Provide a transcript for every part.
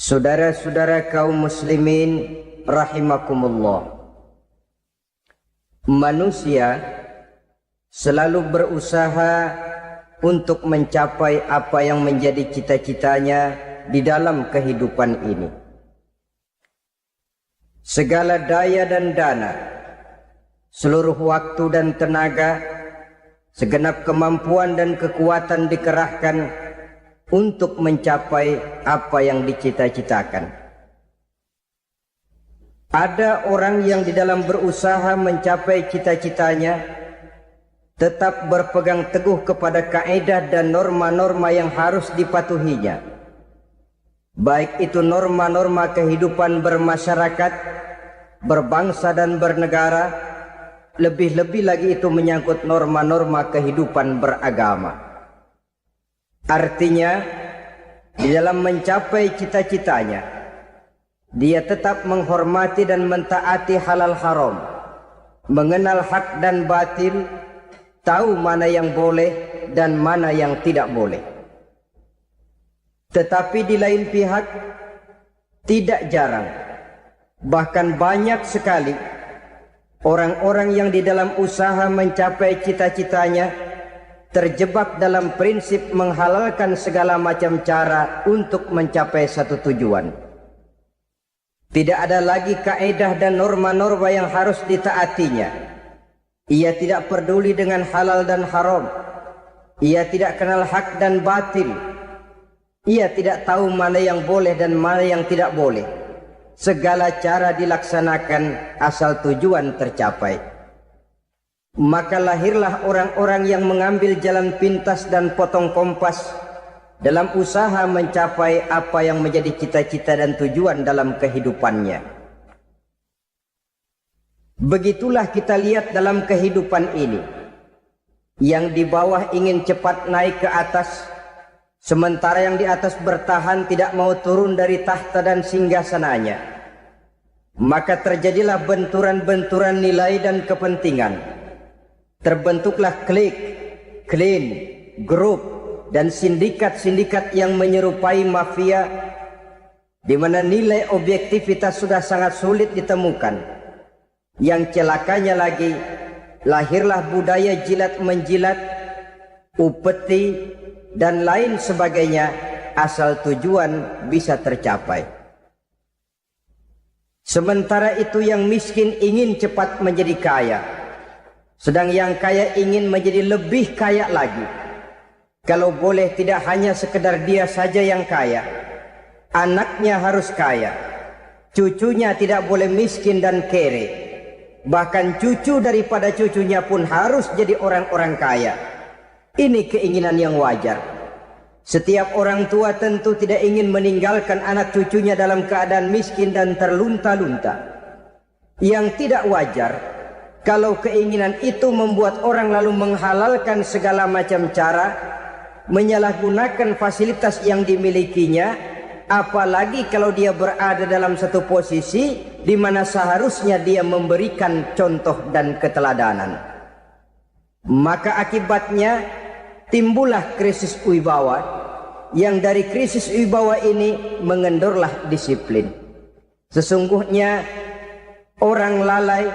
Saudara-saudara kaum muslimin rahimakumullah. Manusia selalu berusaha untuk mencapai apa yang menjadi cita-citanya di dalam kehidupan ini. Segala daya dan dana, seluruh waktu dan tenaga, segenap kemampuan dan kekuatan dikerahkan untuk mencapai apa yang dicita-citakan. Ada orang yang di dalam berusaha mencapai cita-citanya tetap berpegang teguh kepada kaidah dan norma-norma yang harus dipatuhinya, baik itu norma-norma kehidupan bermasyarakat, berbangsa dan bernegara, lebih-lebih lagi itu menyangkut norma-norma kehidupan beragama. Artinya, di dalam mencapai cita-citanya, dia tetap menghormati dan mentaati halal haram, mengenal hak dan batil, tahu mana yang boleh dan mana yang tidak boleh. Tetapi di lain pihak, tidak jarang, bahkan banyak sekali orang-orang yang di dalam usaha mencapai cita-citanya terjebak dalam prinsip menghalalkan segala macam cara untuk mencapai satu tujuan. Tidak ada lagi kaedah dan norma-norma yang harus ditaatinya. Ia tidak peduli dengan halal dan haram. Ia tidak kenal hak dan batil. Ia tidak tahu mana yang boleh dan mana yang tidak boleh. Segala cara dilaksanakan asal tujuan tercapai. Maka lahirlah orang-orang yang mengambil jalan pintas dan potong kompas dalam usaha mencapai apa yang menjadi cita-cita dan tujuan dalam kehidupannya. Begitulah kita lihat dalam kehidupan ini. Yang di bawah ingin cepat naik ke atas, sementara yang di atas bertahan tidak mau turun dari tahta dan singgasananya. Maka terjadilah benturan-benturan nilai dan kepentingan. Terbentuklah klik, klan, grup, dan sindikat-sindikat yang menyerupai mafia, di mana nilai objektivitas sudah sangat sulit ditemukan. Yang celakanya lagi, lahirlah budaya jilat-menjilat, upeti, dan lain sebagainya, asal tujuan bisa tercapai. Sementara itu yang miskin ingin cepat menjadi kaya, sedang yang kaya ingin menjadi lebih kaya lagi. Kalau boleh tidak hanya sekedar dia saja yang kaya, anaknya harus kaya, cucunya tidak boleh miskin dan kere, bahkan cucu daripada cucunya pun harus jadi orang-orang kaya. Ini keinginan yang wajar. Setiap orang tua tentu tidak ingin meninggalkan anak cucunya dalam keadaan miskin dan terlunta-lunta. Yang tidak wajar kalau keinginan itu membuat orang lalu menghalalkan segala macam cara, menyalahgunakan fasilitas yang dimilikinya, apalagi kalau dia berada dalam satu posisi di mana seharusnya dia memberikan contoh dan keteladanan. Maka akibatnya timbullah krisis wibawa, yang dari krisis wibawa ini mengendorlah disiplin. Sesungguhnya orang lalai,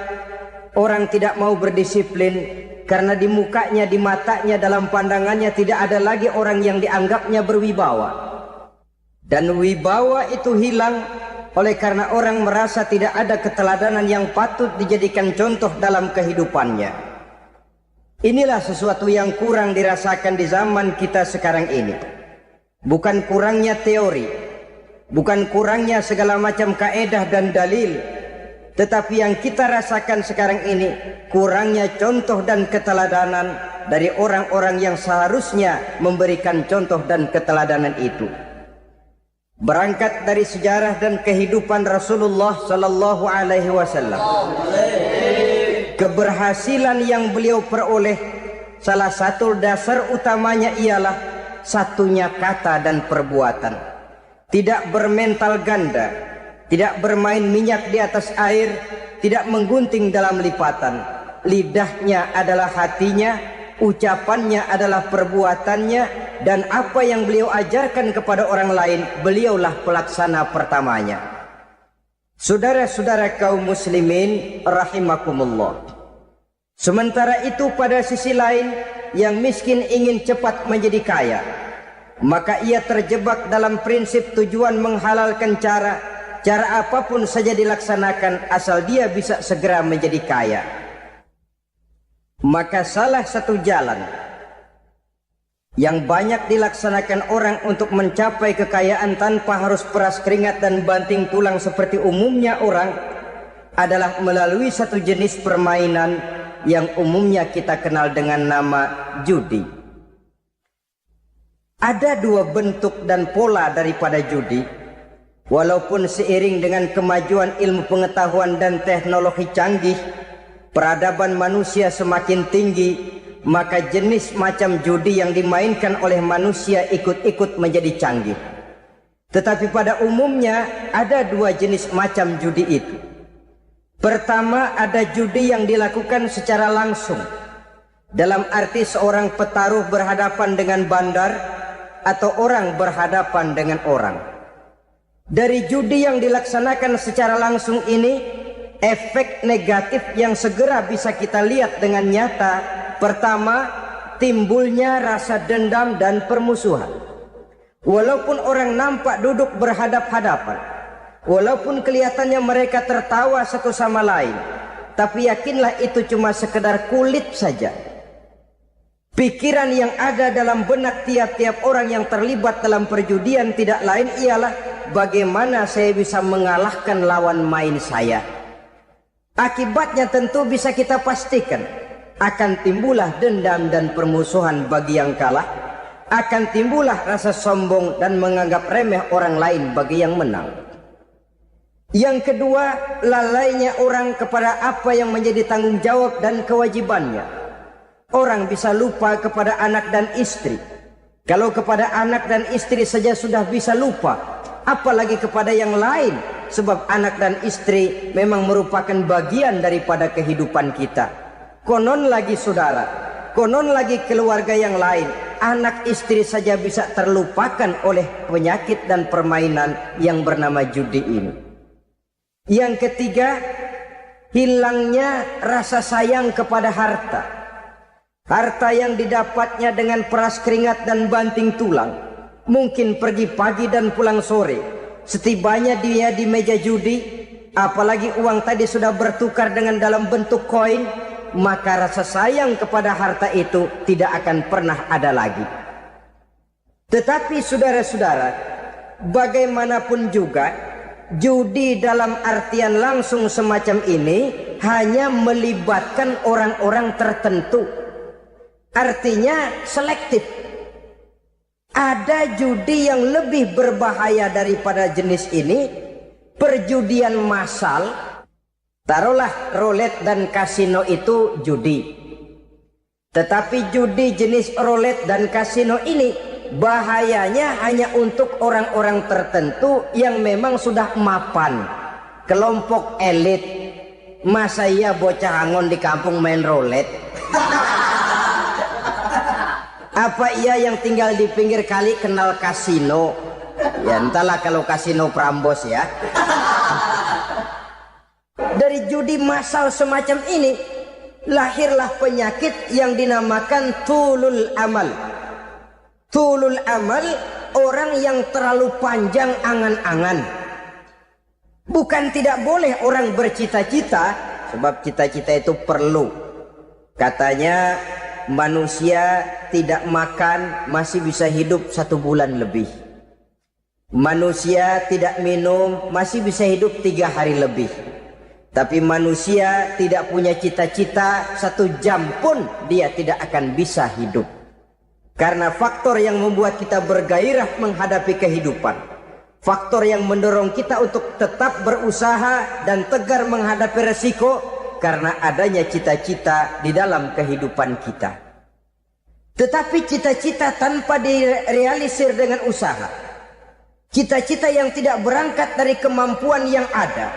orang tidak mau berdisiplin karena di mukanya, di matanya, dalam pandangannya tidak ada lagi orang yang dianggapnya berwibawa. Dan wibawa itu hilang oleh karena orang merasa tidak ada keteladanan yang patut dijadikan contoh dalam kehidupannya. Inilah sesuatu yang kurang dirasakan di zaman kita sekarang ini. Bukan kurangnya teori, bukan kurangnya segala macam kaedah dan dalil, tetapi yang kita rasakan sekarang ini kurangnya contoh dan keteladanan dari orang-orang yang seharusnya memberikan contoh dan keteladanan itu. Berangkat dari sejarah dan kehidupan Rasulullah sallallahu alaihi wasallam, keberhasilan yang beliau peroleh, salah satu dasar utamanya ialah satunya kata dan perbuatan. Tidak bermental ganda, tidak bermain minyak di atas air, tidak menggunting dalam lipatan. Lidahnya adalah hatinya, ucapannya adalah perbuatannya, dan apa yang beliau ajarkan kepada orang lain, beliaulah pelaksana pertamanya. Saudara-saudara kaum muslimin rahimakumullah. Sementara itu pada sisi lain, yang miskin ingin cepat menjadi kaya, maka ia terjebak dalam prinsip tujuan menghalalkan cara apapun saja dilaksanakan asal dia bisa segera menjadi kaya. Maka salah satu jalan yang banyak dilaksanakan orang untuk mencapai kekayaan tanpa harus peras keringat dan banting tulang seperti umumnya orang adalah melalui satu jenis permainan yang umumnya kita kenal dengan nama judi. Ada dua bentuk dan pola daripada judi. Walaupun seiring dengan kemajuan ilmu pengetahuan dan teknologi canggih, peradaban manusia semakin tinggi, maka jenis macam judi yang dimainkan oleh manusia ikut-ikut menjadi canggih. Tetapi pada umumnya ada dua jenis macam judi itu. Pertama, ada judi yang dilakukan secara langsung, dalam arti seorang petaruh berhadapan dengan bandar atau orang berhadapan dengan orang. Dari judi yang dilaksanakan secara langsung ini, efek negatif yang segera bisa kita lihat dengan nyata. Pertama, timbulnya rasa dendam dan permusuhan. Walaupun orang nampak duduk berhadap-hadapan, walaupun kelihatannya mereka tertawa satu sama lain, tapi yakinlah itu cuma sekedar kulit saja. Pikiran yang ada dalam benak tiap-tiap orang yang terlibat dalam perjudian tidak lain ialah bagaimana saya bisa mengalahkan lawan main saya. Akibatnya tentu bisa kita pastikan akan timbullah dendam dan permusuhan bagi yang kalah, akan timbullah rasa sombong dan menganggap remeh orang lain bagi yang menang. Yang kedua, lalainya orang kepada apa yang menjadi tanggung jawab dan kewajibannya. Orang bisa lupa kepada anak dan istri. Kalau kepada anak dan istri saja sudah bisa lupa, apalagi kepada yang lain. Sebab anak dan istri memang merupakan bagian daripada kehidupan kita. Konon lagi saudara, konon lagi keluarga yang lain, anak istri saja bisa terlupakan oleh penyakit dan permainan yang bernama judi ini. Yang ketiga, hilangnya rasa sayang kepada harta. Harta yang didapatnya dengan peras keringat dan banting tulang, mungkin pergi pagi dan pulang sore. Setibanya dia di meja judi, apalagi uang tadi sudah bertukar dengan dalam bentuk koin, maka rasa sayang kepada harta itu tidak akan pernah ada lagi. Tetapi saudara-saudara, bagaimanapun juga, judi dalam artian langsung semacam ini hanya melibatkan orang-orang tertentu. Artinya selektif. Ada judi yang lebih berbahaya daripada jenis ini, perjudian massal. Taruhlah roulette dan kasino itu judi. Tetapi judi jenis roulette dan kasino ini bahayanya hanya untuk orang-orang tertentu yang memang sudah mapan, kelompok elit. Masa iya bocah angon di kampung main roulette? Apa ia yang tinggal di pinggir kali kenal kasino? Ya entahlah kalau kasino Prambos ya. Dari judi massal semacam ini lahirlah penyakit yang dinamakan tulul amal. Tulul amal, orang yang terlalu panjang angan-angan. Bukan tidak boleh orang bercita-cita, sebab cita-cita itu perlu. Katanya manusia tidak makan masih bisa hidup 1 bulan lebih. Manusia tidak minum masih bisa hidup 3 hari lebih. Tapi manusia tidak punya cita-cita 1 jam pun dia tidak akan bisa hidup. Karena faktor yang membuat kita bergairah menghadapi kehidupan, faktor yang mendorong kita untuk tetap berusaha dan tegar menghadapi resiko, karena adanya cita-cita di dalam kehidupan kita. Tetapi cita-cita tanpa direalisir dengan usaha, cita-cita yang tidak berangkat dari kemampuan yang ada,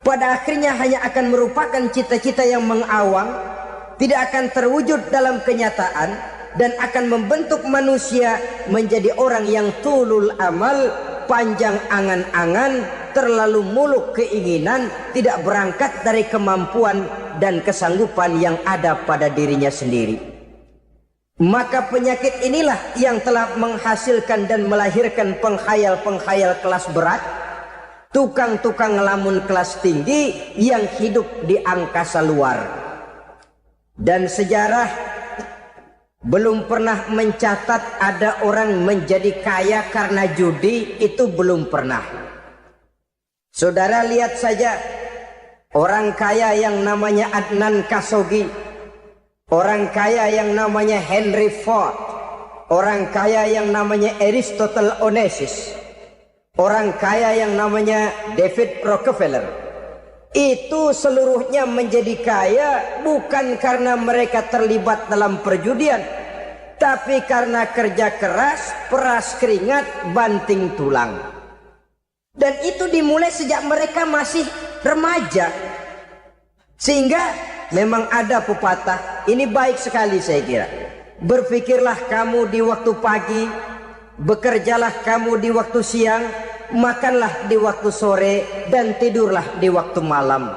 pada akhirnya hanya akan merupakan cita-cita yang mengawang, tidak akan terwujud dalam kenyataan dan akan membentuk manusia menjadi orang yang tulul amal, panjang angan-angan, terlalu muluk keinginan, tidak berangkat dari kemampuan dan kesanggupan yang ada pada dirinya sendiri. Maka penyakit inilah yang telah menghasilkan dan melahirkan penghayal-penghayal kelas berat, tukang-tukang ngelamun kelas tinggi yang hidup di angkasa luar. Dan sejarah belum pernah mencatat ada orang menjadi kaya karena judi, itu belum pernah. Saudara lihat saja orang kaya yang namanya Adnan Khashoggi, orang kaya yang namanya Henry Ford, orang kaya yang namanya Aristotle Onassis, orang kaya yang namanya David Rockefeller. Itu seluruhnya menjadi kaya bukan karena mereka terlibat dalam perjudian, tapi karena kerja keras, peras keringat, banting tulang. Dan itu dimulai sejak mereka masih remaja. Sehingga memang ada pepatah, ini baik sekali saya kira. Berpikirlah kamu di waktu pagi, bekerjalah kamu di waktu siang, makanlah di waktu sore, dan tidurlah di waktu malam.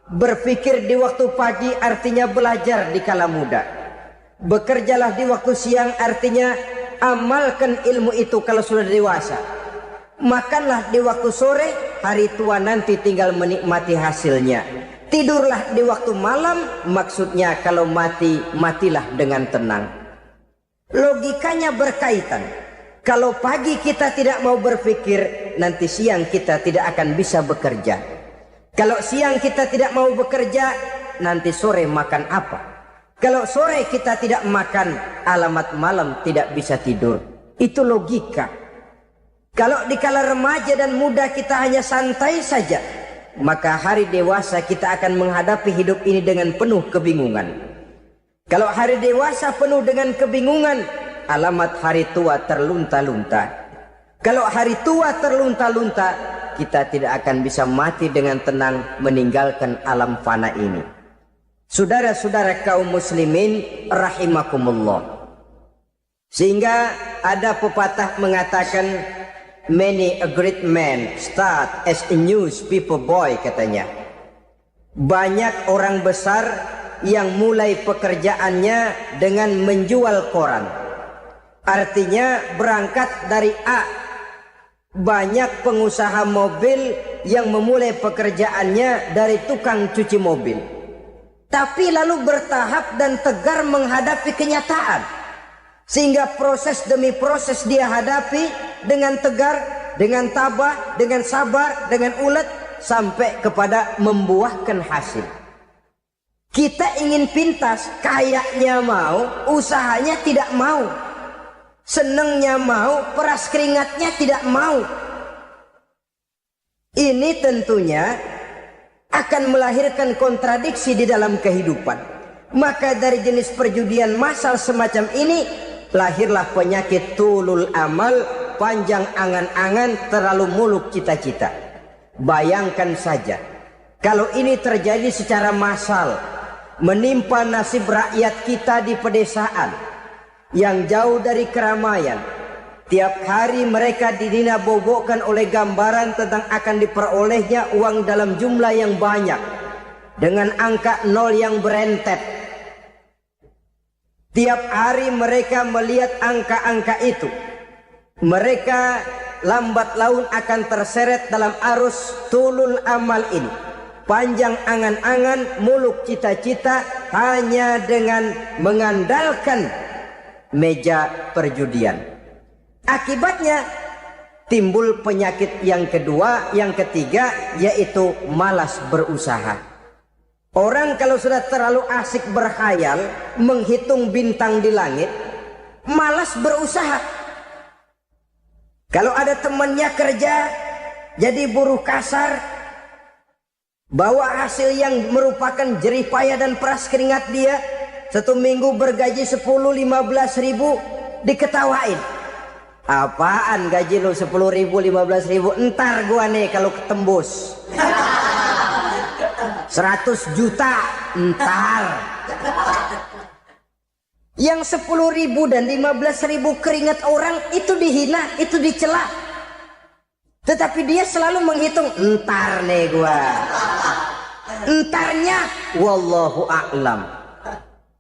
Berpikir di waktu pagi artinya belajar di kala muda. Bekerjalah di waktu siang artinya amalkan ilmu itu kalau sudah dewasa. Makanlah di waktu sore, hari tua nanti tinggal menikmati hasilnya. Tidurlah di waktu malam, maksudnya kalau mati, matilah dengan tenang. Logikanya berkaitan. Kalau pagi kita tidak mau berpikir, nanti siang kita tidak akan bisa bekerja. Kalau siang kita tidak mau bekerja, nanti sore makan apa? Kalau sore kita tidak makan, alamat malam tidak bisa tidur. Itu logika. Kalau di kala remaja dan muda kita hanya santai saja, maka hari dewasa kita akan menghadapi hidup ini dengan penuh kebingungan. Kalau hari dewasa penuh dengan kebingungan, alamat hari tua terlunta-lunta. Kalau hari tua terlunta-lunta, kita tidak akan bisa mati dengan tenang meninggalkan alam fana ini. Saudara-saudara kaum muslimin rahimakumullah. Sehingga ada pepatah mengatakan, many a great man start as a newspaper boy, katanya. Banyak orang besar yang mulai pekerjaannya dengan menjual koran. Artinya berangkat dari A. Banyak pengusaha mobil yang memulai pekerjaannya dari tukang cuci mobil, tapi lalu bertahap dan tegar menghadapi kenyataan, sehingga proses demi proses dia hadapi dengan tegar, dengan tabah, dengan sabar, dengan ulet, sampai kepada membuahkan hasil. Kita ingin pintas, kayaknya mau, usahanya tidak mau. Senengnya mau, peras keringatnya tidak mau. Ini tentunya akan melahirkan kontradiksi di dalam kehidupan. Maka dari jenis perjudian massal semacam ini, lahirlah penyakit tulul amal, panjang angan-angan, terlalu muluk cita-cita. Bayangkan saja, kalau ini terjadi secara massal, menimpa nasib rakyat kita di pedesaan yang jauh dari keramaian. Tiap hari mereka didina-bobokkan oleh gambaran tentang akan diperolehnya uang dalam jumlah yang banyak, dengan angka nol yang berentet. Tiap hari mereka melihat angka-angka itu. Mereka lambat laun akan terseret dalam arus tulul amal ini. Panjang angan-angan, muluk cita-cita, hanya dengan mengandalkan meja perjudian. Akibatnya timbul penyakit yang kedua, yang ketiga, yaitu malas berusaha. Orang kalau sudah terlalu asik berkhayal, menghitung bintang di langit, malas berusaha. Kalau ada temannya kerja jadi buruh kasar, bawa hasil yang merupakan jerih payah dan peras keringat dia, satu minggu bergaji 10-15 ribu, diketawain. Apaan gaji lu 10 ribu 15 ribu, entar gua nih kalau ketembus. 100 juta entar. Yang 10.000 dan 15.000 keringat orang itu dihina, itu dicela. Tetapi dia selalu menghitung, entar nih gua. Entarnya wallahu a'lam.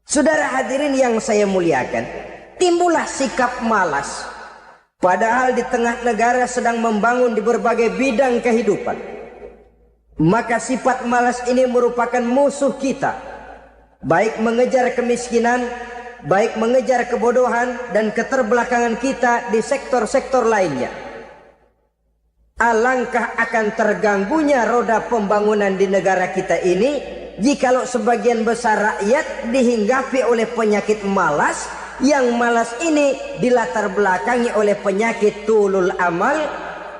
Saudara hadirin yang saya muliakan, timbullah sikap malas. Padahal di tengah negara sedang membangun di berbagai bidang kehidupan. Maka sifat malas ini merupakan musuh kita. Baik mengejar kemiskinan, baik mengejar kebodohan dan keterbelakangan kita di sektor-sektor lainnya. Alangkah akan terganggunya roda pembangunan di negara kita ini jikalau sebagian besar rakyat dihinggapi oleh penyakit malas, yang malas ini dilatar belakangi oleh penyakit tulul amal,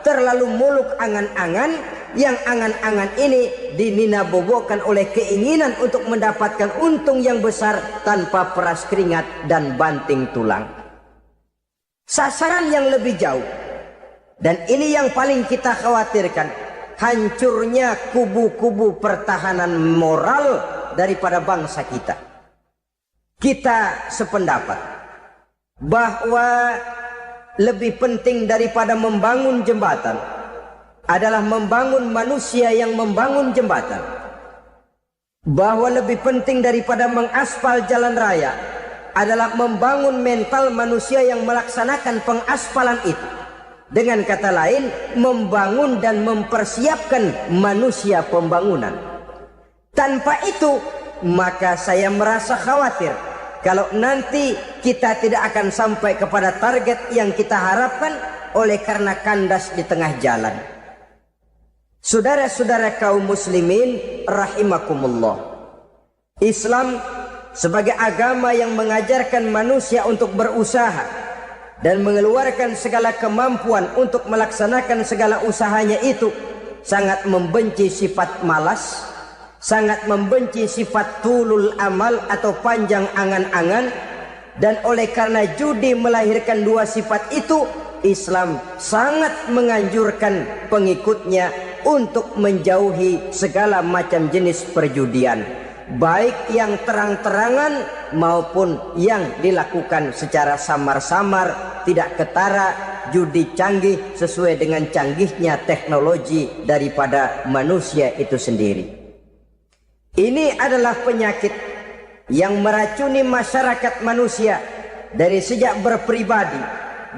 terlalu muluk angan-angan, yang angan-angan ini dininabobokan oleh keinginan untuk mendapatkan untung yang besar tanpa peras keringat dan banting tulang. Sasaran yang lebih jauh, dan ini yang paling kita khawatirkan, hancurnya kubu-kubu pertahanan moral daripada bangsa kita. Kita sependapat bahwa lebih penting daripada membangun jembatan adalah membangun manusia yang membangun jembatan. Bahwa lebih penting daripada mengaspal jalan raya adalah membangun mental manusia yang melaksanakan pengaspalan itu. Dengan kata lain, membangun dan mempersiapkan manusia pembangunan. Tanpa itu, maka saya merasa khawatir kalau nanti kita tidak akan sampai kepada target yang kita harapkan oleh karena kandas di tengah jalan. Saudara-saudara kaum muslimin rahimakumullah, Islam sebagai agama yang mengajarkan manusia untuk berusaha dan mengeluarkan segala kemampuan untuk melaksanakan segala usahanya itu, sangat membenci sifat malas, sangat membenci sifat tulul amal atau panjang angan-angan. Dan oleh karena judi melahirkan dua sifat itu, Islam sangat menganjurkan pengikutnya untuk menjauhi segala macam jenis perjudian, baik yang terang-terangan maupun yang dilakukan secara samar-samar, tidak ketara, judi canggih sesuai dengan canggihnya teknologi daripada manusia itu sendiri. Ini adalah penyakit yang meracuni masyarakat manusia dari sejak berpribadi,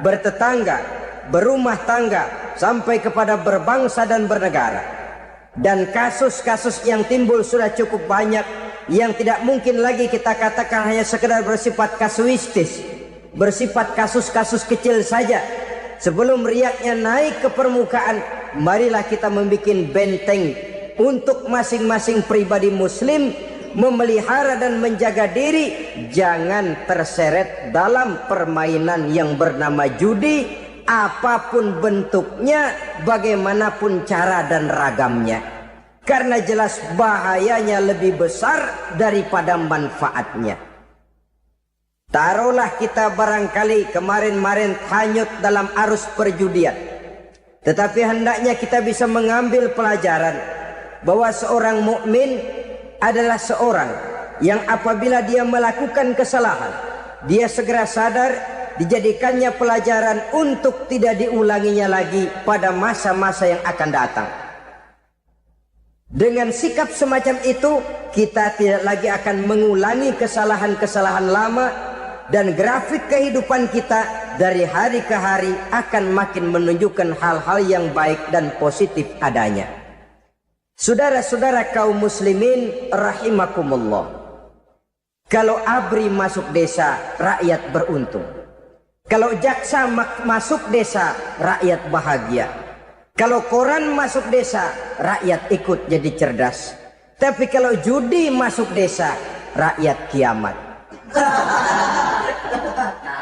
bertetangga, berumah tangga, sampai kepada berbangsa dan bernegara. Dan kasus-kasus yang timbul sudah cukup banyak, yang tidak mungkin lagi kita katakan hanya sekedar bersifat kasuistis, bersifat kasus-kasus kecil saja. Sebelum riaknya naik ke permukaan, marilah kita membuat benteng untuk masing-masing pribadi muslim memelihara dan menjaga diri jangan terseret dalam permainan yang bernama judi, apapun bentuknya, bagaimanapun cara dan ragamnya. Karena jelas bahayanya lebih besar daripada manfaatnya. Taruhlah kita barangkali kemarin-marin hanyut dalam arus perjudian, tetapi hendaknya kita bisa mengambil pelajaran bahwa seorang mukmin adalah seorang yang apabila dia melakukan kesalahan, dia segera sadar, dijadikannya pelajaran untuk tidak diulanginya lagi pada masa-masa yang akan datang. Dengan sikap semacam itu, kita tidak lagi akan mengulangi kesalahan-kesalahan lama, dan grafik kehidupan kita dari hari ke hari akan makin menunjukkan hal-hal yang baik dan positif adanya. Saudara-saudara kaum muslimin rahimakumullah, kalau ABRI masuk desa, rakyat beruntung. Kalau jaksa masuk desa, rakyat bahagia. Kalau koran masuk desa, rakyat ikut jadi cerdas. Tapi kalau judi masuk desa, rakyat kiamat.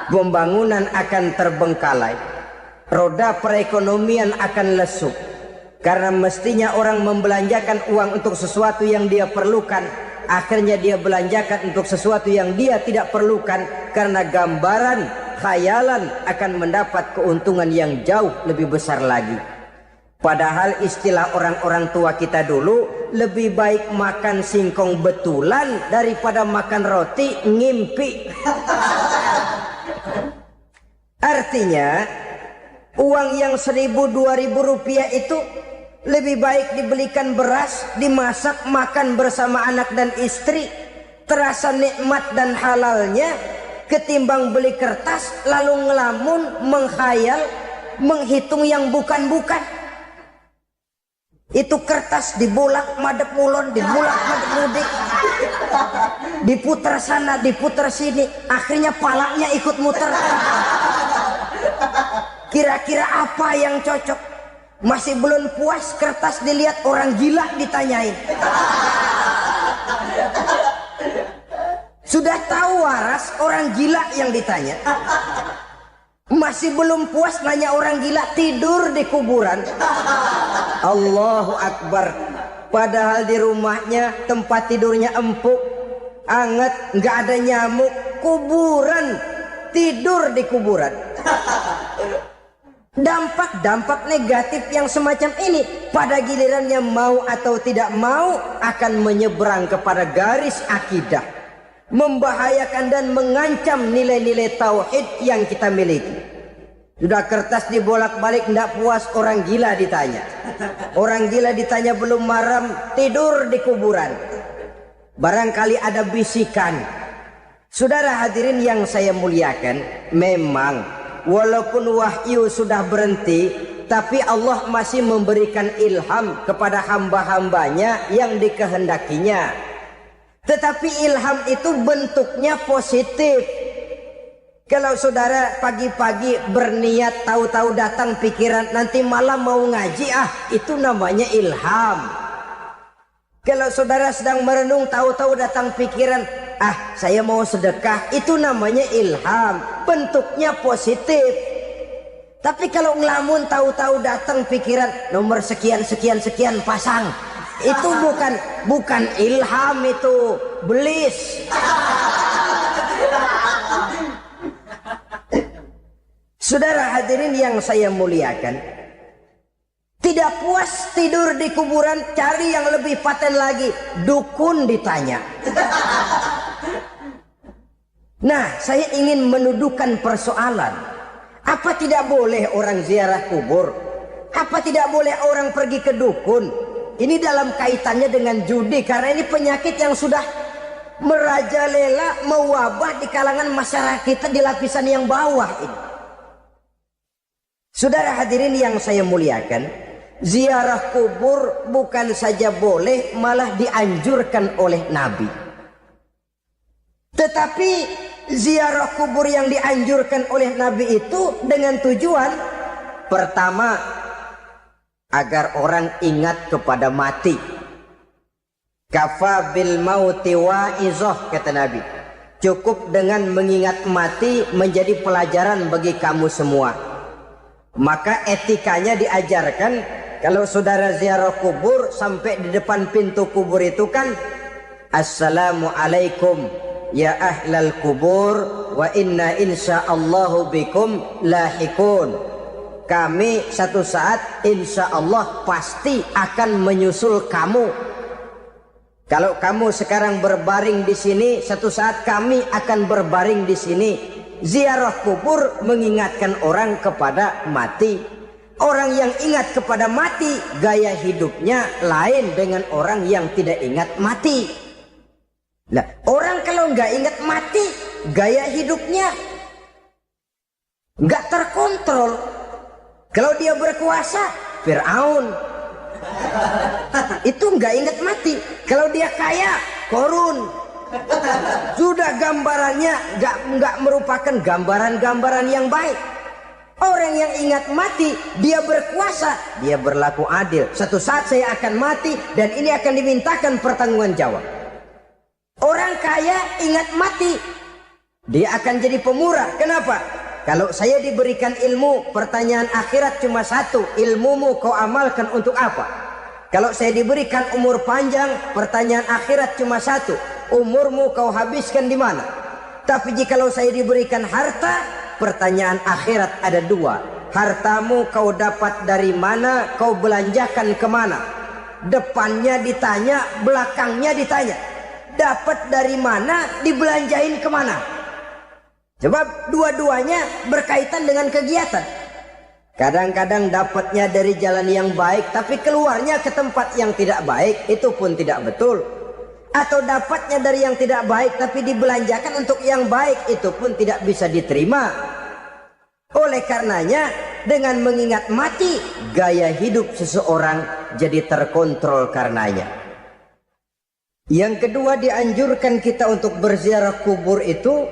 Pembangunan akan terbengkalai, roda perekonomian akan lesu. Karena mestinya orang membelanjakan uang untuk sesuatu yang dia perlukan, akhirnya dia belanjakan untuk sesuatu yang dia tidak perlukan, karena gambaran, khayalan akan mendapat keuntungan yang jauh lebih besar lagi. Padahal istilah orang-orang tua kita dulu, lebih baik makan singkong betulan daripada makan roti ngimpi. Artinya uang yang 1.000-2.000 rupiah itu lebih baik dibelikan beras, dimasak, makan bersama anak dan istri, terasa nikmat dan halalnya, ketimbang beli kertas lalu ngelamun, menghayal, menghitung yang bukan-bukan. Itu kertas dibolak madep mulon, dibolak madep mudik, diputar sana, diputar sini, akhirnya palanya ikut muter. Kira-kira apa yang cocok? Masih belum puas, kertas dilihat, orang gila ditanyain. Sudah tahu waras, orang gila yang ditanya. Masih belum puas, nanya orang gila, tidur di kuburan. Allahu Akbar. Padahal di rumahnya tempat tidurnya empuk, anget, nggak ada nyamuk. Kuburan, tidur di kuburan. Dampak-dampak negatif yang semacam ini pada gilirannya mau atau tidak mau akan menyeberang kepada garis akidah, membahayakan dan mengancam nilai-nilai tauhid yang kita miliki. Sudah kertas dibolak-balik, tidak puas, orang gila ditanya. Orang gila ditanya belum maram, tidur di kuburan. Barangkali ada bisikan. Saudara hadirin yang saya muliakan, memang walaupun wahyu sudah berhenti, tapi Allah masih memberikan ilham kepada hamba-hambanya yang dikehendakinya. Tetapi ilham itu bentuknya positif. Kalau saudara pagi-pagi berniat, tahu-tahu datang pikiran nanti malam mau ngaji, itu namanya ilham. Kalau saudara sedang merenung, tahu-tahu datang pikiran, saya mau sedekah, itu namanya ilham, bentuknya positif. Tapi kalau ngelamun, tahu-tahu datang pikiran nomor sekian sekian sekian pasang, itu bukan ilham, itu belis. Saudara hadirin yang saya muliakan, tidak puas tidur di kuburan, cari yang lebih paten lagi, dukun ditanya. Nah, saya ingin menuduhkan persoalan. Apa tidak boleh orang ziarah kubur? Apa tidak boleh orang pergi ke dukun? Ini dalam kaitannya dengan judi, karena ini penyakit yang sudah merajalela, mewabah di kalangan masyarakat kita di lapisan yang bawah ini. Saudara hadirin yang saya muliakan, ziarah kubur bukan saja boleh, malah dianjurkan oleh Nabi. Tetapi ziarah kubur yang dianjurkan oleh Nabi itu dengan tujuan pertama, agar orang ingat kepada mati. Kafa bil mauti wa'izah, kata Nabi. Cukup dengan mengingat mati menjadi pelajaran bagi kamu semua. Maka etikanya diajarkan, kalau saudara ziarah kubur sampai di depan pintu kubur itu kan, Assalamualaikum ya ahlal kubur wa inna insyaallahu bikum lahikun. Kami satu saat insya Allah pasti akan menyusul kamu. Kalau kamu sekarang berbaring di sini, satu saat kami akan berbaring di sini. Ziarah kubur mengingatkan orang kepada mati. Orang yang ingat kepada mati, gaya hidupnya lain dengan orang yang tidak ingat mati. Nah, orang kalau nggak ingat mati, gaya hidupnya nggak terkontrol. Kalau dia berkuasa, Fir'aun. Itu nggak ingat mati. Kalau dia kaya, Korun. Sudah gambarannya nggak merupakan gambaran-gambaran yang baik. Orang yang ingat mati, dia berkuasa, dia berlaku adil. Satu saat saya akan mati dan ini akan dimintakan pertanggungan jawab. Orang kaya ingat mati, dia akan jadi pemurah. Kenapa? Kalau saya diberikan ilmu, pertanyaan akhirat cuma satu, ilmumu kau amalkan untuk apa? Kalau saya diberikan umur panjang, pertanyaan akhirat cuma satu, umurmu kau habiskan di mana? Tapi jikalau saya diberikan harta, pertanyaan akhirat ada dua. hartamu kau dapat dari mana, kau belanjakan kemana. Depannya ditanya, belakangnya ditanya. Dapat dari mana, dibelanjain kemana. Sebab dua-duanya berkaitan dengan kegiatan. Kadang-kadang dapatnya dari jalan yang baik, tapi keluarnya ke tempat yang tidak baik, itu pun tidak betul. Atau dapatnya dari yang tidak baik, tapi dibelanjakan untuk yang baik, itu pun tidak bisa diterima. Oleh karenanya, dengan mengingat mati, gaya hidup seseorang jadi terkontrol karenanya. Yang kedua, dianjurkan kita untuk berziarah kubur itu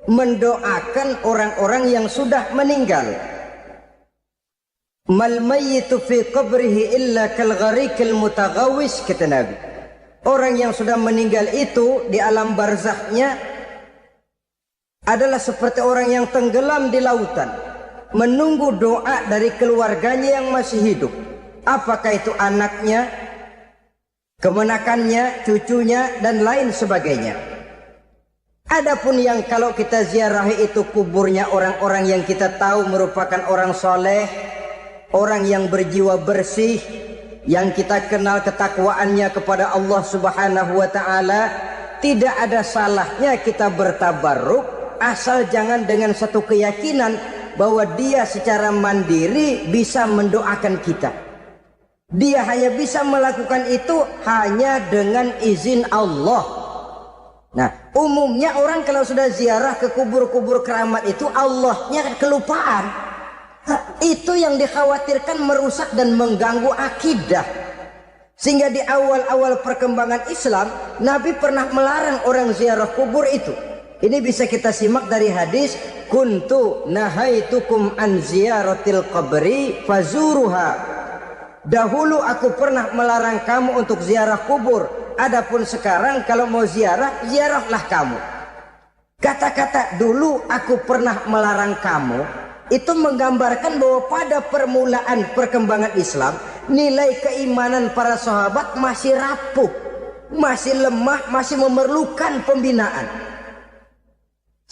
mendoakan orang-orang yang sudah meninggal. Mal mayyitu fi qabrihi illa kal gharikil mutaghawis, kata Nabi. Orang yang sudah meninggal itu di alam barzakhnya adalah seperti orang yang tenggelam di lautan, menunggu doa dari keluarganya yang masih hidup. Apakah itu anaknya, kemenakannya, cucunya, dan lain sebagainya. Adapun yang kalau kita ziarahi itu kuburnya orang-orang yang kita tahu merupakan orang soleh, orang yang berjiwa bersih, yang kita kenal ketakwaannya kepada Allah Subhanahu wa Ta'ala, tidak ada salahnya kita bertabarruk, asal jangan dengan satu keyakinan bahwa dia secara mandiri bisa mendoakan kita. Dia hanya bisa melakukan itu hanya dengan izin Allah. Nah, umumnya orang kalau sudah ziarah ke kubur-kubur keramat itu Allahnya kelupaan. Itu yang dikhawatirkan merusak dan mengganggu akidah. Sehingga di awal-awal perkembangan Islam, Nabi pernah melarang orang ziarah kubur itu. Ini bisa kita simak dari hadis, kuntu nahaitukum an ziyaratil qabri fazuruha. Dahulu aku pernah melarang kamu untuk ziarah kubur. Adapun sekarang kalau mau ziarah, ziarahlah kamu. Kata-kata dulu aku pernah melarang kamu itu menggambarkan bahwa pada permulaan perkembangan Islam, nilai keimanan para sahabat masih rapuh, masih lemah, masih memerlukan pembinaan.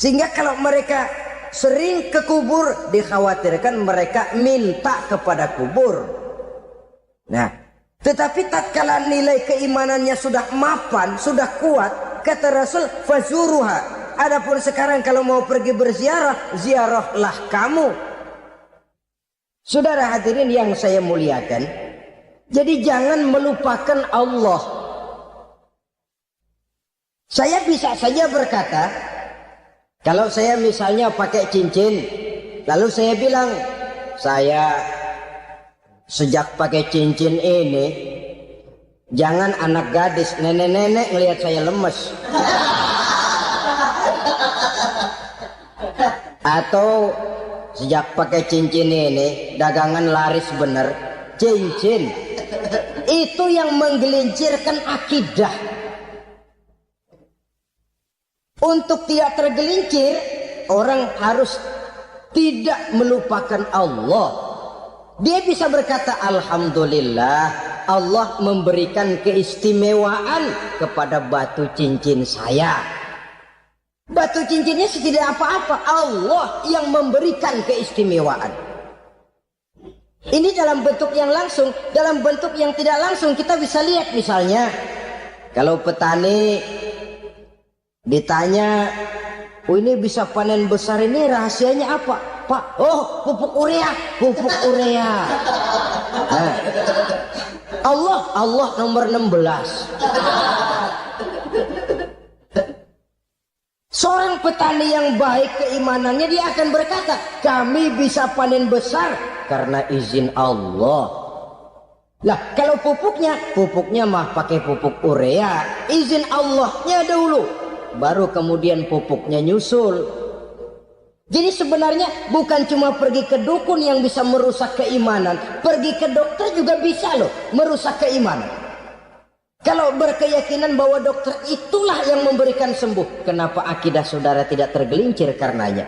Sehingga kalau mereka sering ke kubur, dikhawatirkan mereka minta kepada kubur. Nah, tetapi tatkala nilai keimanannya sudah mapan, sudah kuat, kata Rasul, fazuruha. Adapun sekarang kalau mau pergi berziarah, ziarahlah kamu. Saudara hadirin yang saya muliakan, jadi jangan melupakan Allah. Saya bisa saja berkata, kalau saya misalnya pakai cincin, lalu saya bilang, saya sejak pakai cincin ini, jangan anak gadis, nenek-nenek ngelihat saya lemes. Atau sejak pakai cincin ini, dagangan laris bener. Cincin itu yang menggelincirkan akidah. Untuk tidak tergelincir, orang harus tidak melupakan Allah. Dia bisa berkata, alhamdulillah, Allah memberikan keistimewaan kepada batu cincin saya. Batu cincinnya tidak apa-apa, Allah yang memberikan keistimewaan. Ini dalam bentuk yang langsung. Dalam bentuk yang tidak langsung kita bisa lihat, misalnya kalau petani ditanya, oh ini bisa panen besar ini rahasianya apa Pak? Oh, pupuk urea, pupuk urea. Nah, Allah nomor 16. Seorang petani yang baik keimanannya, dia akan berkata, kami bisa panen besar karena izin Allah. Lah kalau pupuknya mah pakai pupuk urea, izin Allahnya dahulu, baru kemudian pupuknya nyusul. Jadi sebenarnya bukan cuma pergi ke dukun yang bisa merusak keimanan, pergi ke dokter juga bisa loh merusak keimanan. Kalau berkeyakinan bahwa dokter itulah yang memberikan sembuh, kenapa akidah saudara tidak tergelincir karenanya?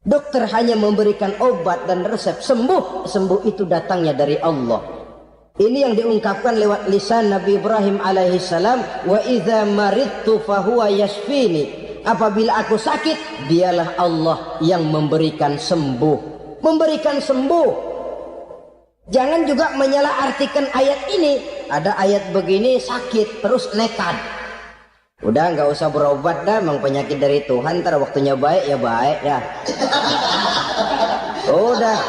Dokter hanya memberikan obat dan resep, sembuh itu datangnya dari Allah. Ini yang diungkapkan lewat lisan Nabi Ibrahim alaihissalam, wa idza maridtu fahuwa yashfini. Apabila aku sakit, dialah Allah yang memberikan sembuh. memberikan sembuh. Jangan juga menyalahartikan ayat ini. Ada ayat begini sakit terus nekat. Udah nggak usah berobat dah, memang penyakit dari Tuhan, ntar waktunya baik ya baik dah. Udah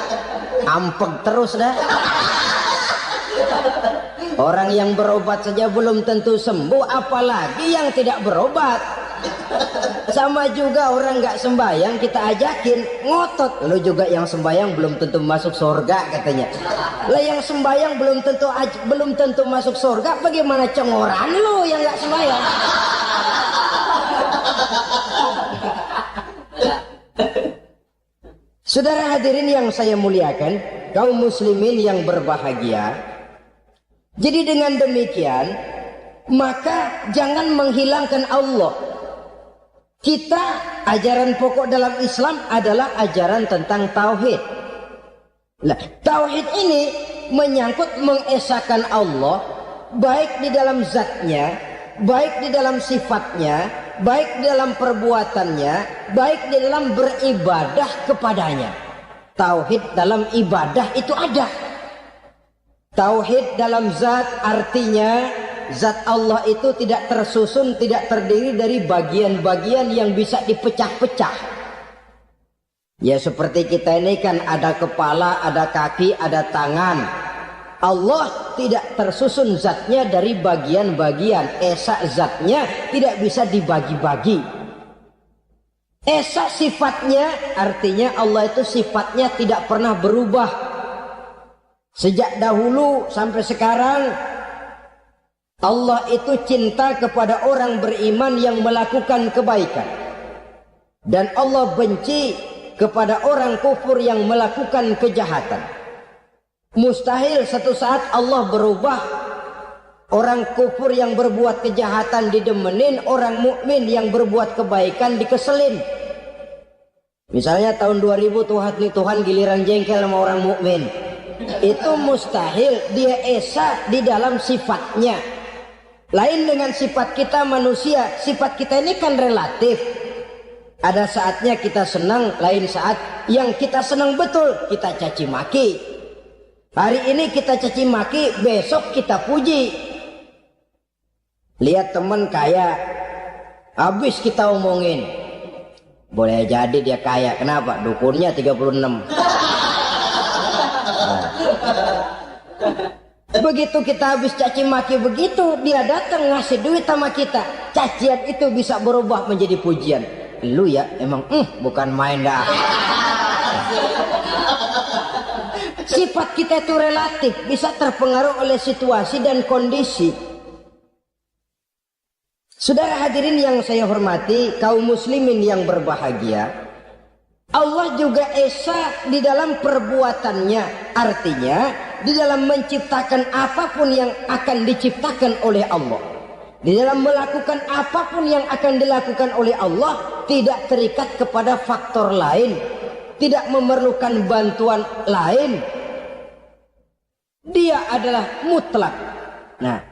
ampeg terus dah. Orang yang berobat saja belum tentu sembuh, apalagi yang tidak berobat. Sama juga orang nggak sembahyang kita ajakin ngotot, lo juga yang sembahyang belum tentu masuk surga katanya. Lah yang sembahyang belum tentu masuk surga, bagaimana cengoran lo yang nggak sembahyang? Saudara hadirin yang saya muliakan, kaum muslimin yang berbahagia. Jadi dengan demikian, maka jangan menghilangkan Allah. Kita, ajaran pokok dalam Islam adalah ajaran tentang tauhid. Nah, tauhid ini menyangkut mengesahkan Allah, baik di dalam zatnya, baik di dalam sifatnya, baik di dalam perbuatannya, baik di dalam beribadah kepadanya. Tauhid dalam ibadah itu ada. Tauhid dalam zat artinya zat Allah itu tidak tersusun, tidak terdiri dari bagian-bagian yang bisa dipecah-pecah. Ya seperti kita ini kan ada kepala, ada kaki, ada tangan. Allah tidak tersusun zatnya dari bagian-bagian. Esa zatnya tidak bisa dibagi-bagi. Esa sifatnya artinya Allah itu sifatnya tidak pernah berubah. Sejak dahulu sampai sekarang Allah itu cinta kepada orang beriman yang melakukan kebaikan. Dan Allah benci kepada orang kufur yang melakukan kejahatan. Mustahil satu saat Allah berubah. Orang kufur yang berbuat kejahatan didemenin, orang mukmin yang berbuat kebaikan dikeselin. Misalnya tahun 2000 Tuhan giliran jengkel sama orang mukmin. Itu mustahil, dia esa di dalam sifatnya. Lain dengan sifat kita manusia. Sifat kita ini kan relatif. Ada saatnya kita senang, lain saat yang kita senang betul kita caci maki. Hari ini kita caci maki, besok kita puji. Lihat teman kaya, habis kita omongin, boleh jadi dia kaya. Kenapa? Dukunnya 36. Begitu kita habis caci maki begitu, dia datang ngasih duit sama kita. Cacian itu bisa berubah menjadi pujian. Lu ya emang bukan main dah. Sifat kita itu relatif, bisa terpengaruh oleh situasi dan kondisi. Saudara hadirin yang saya hormati, kaum muslimin yang berbahagia, Allah juga esa di dalam perbuatannya. Artinya di dalam menciptakan apapun yang akan diciptakan oleh Allah, di dalam melakukan apapun yang akan dilakukan oleh Allah, tidak terikat kepada faktor lain, tidak memerlukan bantuan lain. Dia adalah mutlak. Nah,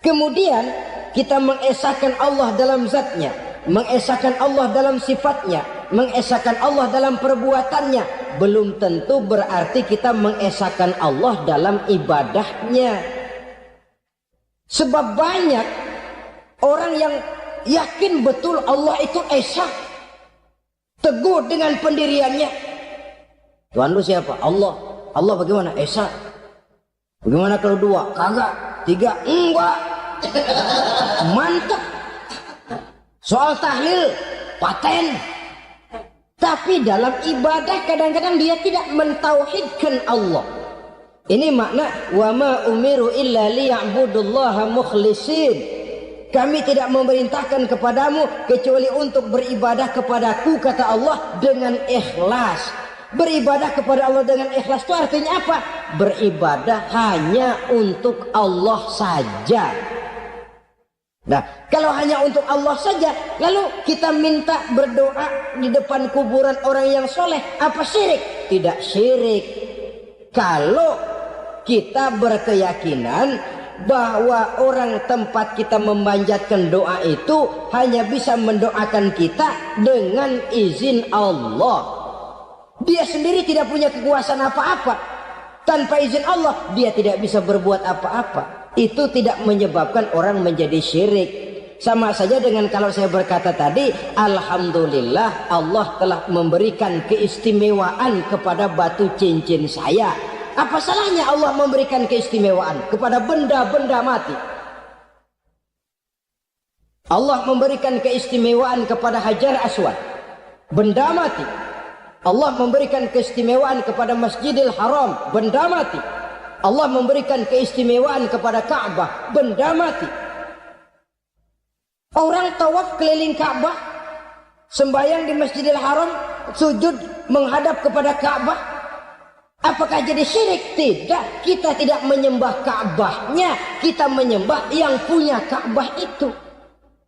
kemudian kita mengesahkan Allah dalam zatnya, mengesahkan Allah dalam sifatnya, mengesahkan Allah dalam perbuatannya. Belum tentu berarti kita mengesahkan Allah dalam ibadahnya. Sebab banyak orang yang yakin betul Allah itu esa, teguh dengan pendiriannya. Tuhan lu siapa? Allah. Allah bagaimana? Esa. Bagaimana kalau dua? Kagak. Tiga? Enggak. Mantap. Soal tahlil paten. Tapi dalam ibadah kadang-kadang dia tidak mentauhidkan Allah. Ini makna wa ma umiru illa liya'budullaha mukhlisin. Kami tidak memerintahkan kepadamu kecuali untuk beribadah kepadaku, kata Allah, dengan ikhlas. Beribadah kepada Allah dengan ikhlas itu artinya apa? Beribadah hanya untuk Allah saja. Nah, kalau hanya untuk Allah saja, lalu kita minta berdoa di depan kuburan orang yang soleh, apa syirik? Tidak syirik. Kalau kita berkeyakinan bahwa orang tempat kita memanjatkan doa itu hanya bisa mendoakan kita dengan izin Allah. Dia sendiri tidak punya kekuasaan apa-apa. Tanpa izin Allah dia tidak bisa berbuat apa-apa. Itu tidak menyebabkan orang menjadi syirik. Sama saja dengan kalau saya berkata tadi, alhamdulillah Allah telah memberikan keistimewaan kepada batu cincin saya. Apa salahnya Allah memberikan keistimewaan kepada benda-benda mati? Allah memberikan keistimewaan kepada Hajar Aswad, benda mati. Allah memberikan keistimewaan kepada Masjidil Haram, benda mati. Allah memberikan keistimewaan kepada Ka'bah, benda mati. Orang tawaf keliling Ka'bah, sembahyang di Masjidil Haram, sujud menghadap kepada Ka'bah. Apakah jadi syirik? Tidak. Kita tidak menyembah Ka'bahnya, kita menyembah yang punya Ka'bah itu.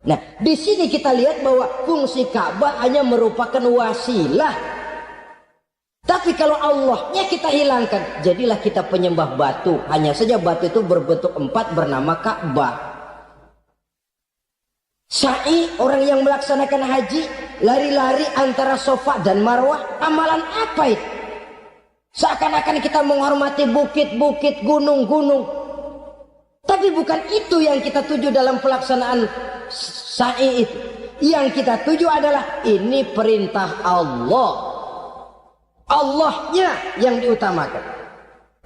Nah, di sini kita lihat bahwa fungsi Ka'bah hanya merupakan wasilah. Tapi kalau Allahnya kita hilangkan, jadilah kita penyembah batu. Hanya saja batu itu berbentuk 4 bernama Ka'bah. Sa'i, orang yang melaksanakan haji, lari-lari antara Safa dan Marwah, amalan apa itu? Seakan-akan kita menghormati bukit-bukit, gunung-gunung. Tapi bukan itu yang kita tuju dalam pelaksanaan sa'i itu. Yang kita tuju adalah ini perintah Allah. Allahnya yang diutamakan.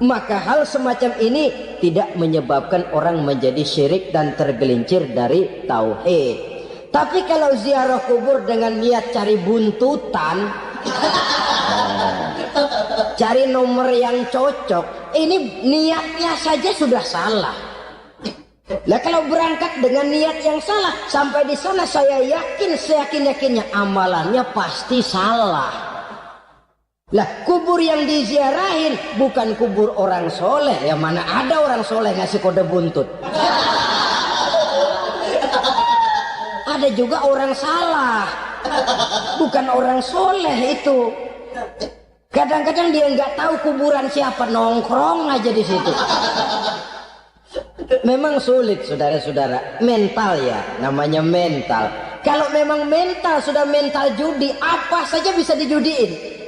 Maka hal semacam ini tidak menyebabkan orang menjadi syirik dan tergelincir dari tauhid. Tapi kalau ziarah kubur dengan niat cari buntutan, cari nomor yang cocok, ini niatnya saja sudah salah. Nah, kalau berangkat dengan niat yang salah, sampai di sana saya yakin, seyakin-yakinnya amalannya pasti salah. Lah, kubur yang diziarahin bukan kubur orang soleh. Ya mana ada orang soleh ngasih kode buntut. Ada juga orang salah, bukan orang soleh itu. Kadang-kadang dia nggak tahu kuburan siapa, nongkrong aja di situ. Memang sulit, saudara-saudara. Mental ya, namanya mental. Kalau memang mental sudah mental judi, apa saja bisa dijudiin.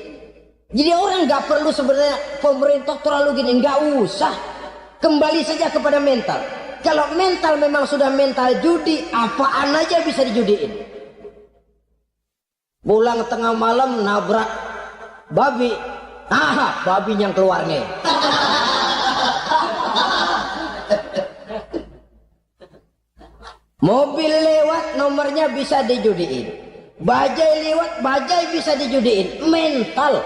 Jadi orang nggak perlu sebenarnya pemerintah terlalu gini, nggak usah. Kembali saja kepada mental. Kalau mental memang sudah mental judi, apaan aja bisa dijudiin. Pulang tengah malam nabrak babi, babi yang keluar nih. Mobil lewat nomornya bisa dijudiin. Bajai lewat bajai bisa dijudiin. Mental.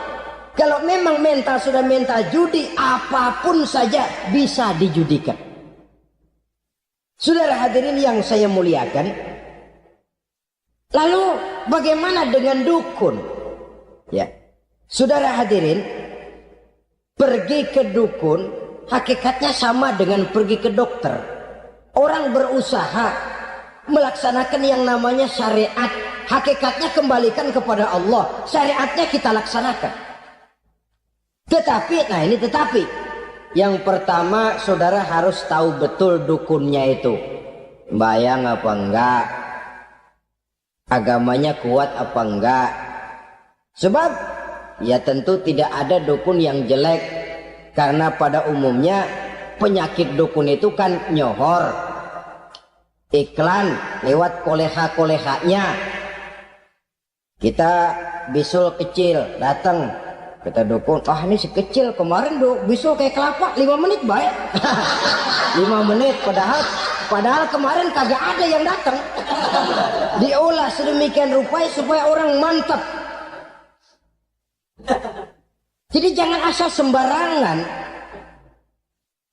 Kalau memang mental sudah mental judi, apapun saja bisa dijudikan. Saudara hadirin yang saya muliakan, lalu bagaimana dengan dukun? Ya, saudara hadirin, pergi ke dukun hakikatnya sama dengan pergi ke dokter. Orang berusaha melaksanakan yang namanya syariat, hakikatnya kembalikan kepada Allah. Syariatnya kita laksanakan. Tetapi, nah ini tetapi, yang pertama saudara harus tahu betul dukunnya itu bayang apa enggak, agamanya kuat apa enggak. Sebab ya tentu tidak ada dukun yang jelek, karena pada umumnya penyakit dukun itu kan nyohor, iklan lewat koleha-kolehanya. Kita bisul kecil datang, kata dukun, ini si kecil kemarin bisul kayak kelapa 5 menit baik. 5 menit padahal kemarin kagak ada yang datang. Diolah sedemikian rupa supaya orang mantap. Jadi jangan asal sembarangan.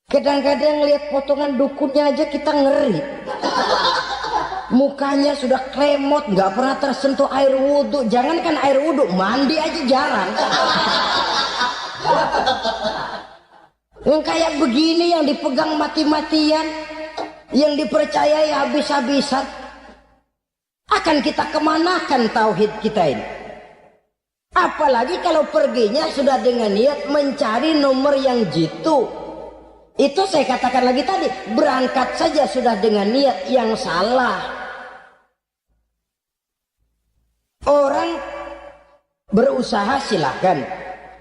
Kadang-kadang lihat potongan dukunnya aja kita ngeri. Mukanya sudah kremot, nggak pernah tersentuh air wudhu. Jangankan air wudhu, mandi aja jarang. Yang kayak begini yang dipegang mati-matian, yang dipercayai habis-habisan, akan kita kemanakan tauhid kita ini? Apalagi kalau perginya sudah dengan niat mencari nomor yang jitu. Itu saya katakan lagi tadi, berangkat saja sudah dengan niat yang salah. Orang berusaha silahkan,